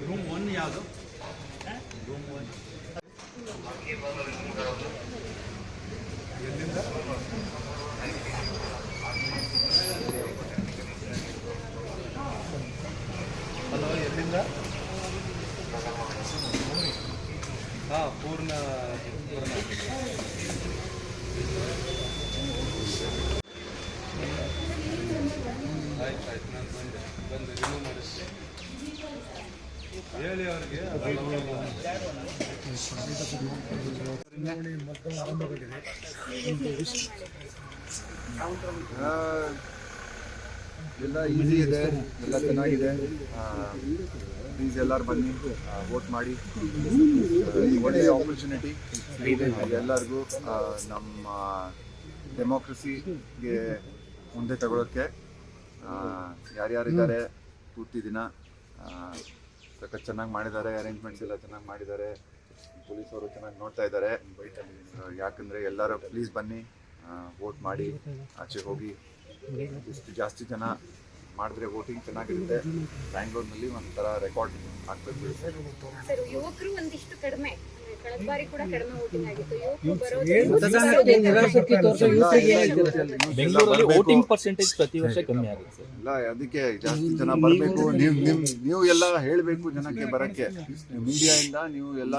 Room 1 ಯಾವುದು? Room 1 ಎಲ್ಲಿಂದ? Hello, ಎಲ್ಲಿಂದ? ಹಾಂ, ಪೂರ್ಣ ಆಯ್ತು, ನಾನು ಬಂದು ರಿಮೂವ್ ಮಾಡಿಸ್ತೀನಿ. ಹೇಳಿ ಅವ್ರಿಗೆ. ಎಲ್ಲ ಈಸಿ ಇದೆ, ಎಲ್ಲ ಚೆನ್ನಾಗಿದೆ. ಪ್ಲೀಸ್ ಎಲ್ಲರೂ ಬನ್ನಿ, ವೋಟ್ ಮಾಡಿ. ಒಳ್ಳೆಯ ಆಪರ್ಚುನಿಟಿ ಎಲ್ಲರಿಗೂ ನಮ್ಮ ಡೆಮೋಕ್ರಸಿಗೆ ಮುಂದೆ ತಗೊಳ್ಳೋಕ್ಕೆ. ಯಾರ್ಯಾರಿದ್ದಾರೆ ಪೂರ್ತಿ ದಿನ ಸಖತ್ ಚೆನ್ನಾಗಿ ಮಾಡಿದ್ದಾರೆ, ಅರೇಂಜ್ಮೆಂಟ್ಸ್ ಎಲ್ಲ ಚೆನ್ನಾಗಿ ಮಾಡಿದ್ದಾರೆ, ಪೊಲೀಸವರು ಚೆನ್ನಾಗಿ ನೋಡ್ತಾ ಇದ್ದಾರೆ. ಯಾಕಂದರೆ ಎಲ್ಲರೂ ಪ್ಲೀಸ್ ಬನ್ನಿ, ವೋಟ್ ಮಾಡಿ, ಆಚೆ ಹೋಗಿ. ಇಷ್ಟು ಜಾಸ್ತಿ ಜನ ಮಾಡಿದ್ರೆ ವೋಟಿಂಗ್ ಚೆನ್ನಾಗಿರುತ್ತೆ. ಬ್ಯಾಂಗ್ಳೂರಿನಲ್ಲಿ ಒಂಥರ ರೆಕಾರ್ಡ್ ಆಗ್ಬೇಕು. ಸರ್, ಯುವಕರು ಒಂದಿಷ್ಟು ಕಡಿಮೆ, ಕಳೆದ ಬಾರಿ ಕೂಡ ಕಡಿಮೆ ವೋಟಿಂಗ್ ಆಗಿತ್ತು. ಬೆಂಗಳೂರಲ್ಲಿ ವೋಟಿಂಗ್ ಪರ್ಸೆಂಟೇಜ್ ಪ್ರತಿ ವರ್ಷ ಕಮ್ಮಿ ಆಗುತ್ತೆ. ಇಲ್ಲ, ಅದಕ್ಕೆ ಜಾಸ್ತಿ ಜನ ಬರಬೇಕು. ನೀವು ಎಲ್ಲ ಹೇಳಬೇಕು ಜನಕ್ಕೆ ಬರೋಕ್ಕೆ. ಮೀಡಿಯಾಯಿಂದ ನೀವು ಎಲ್ಲ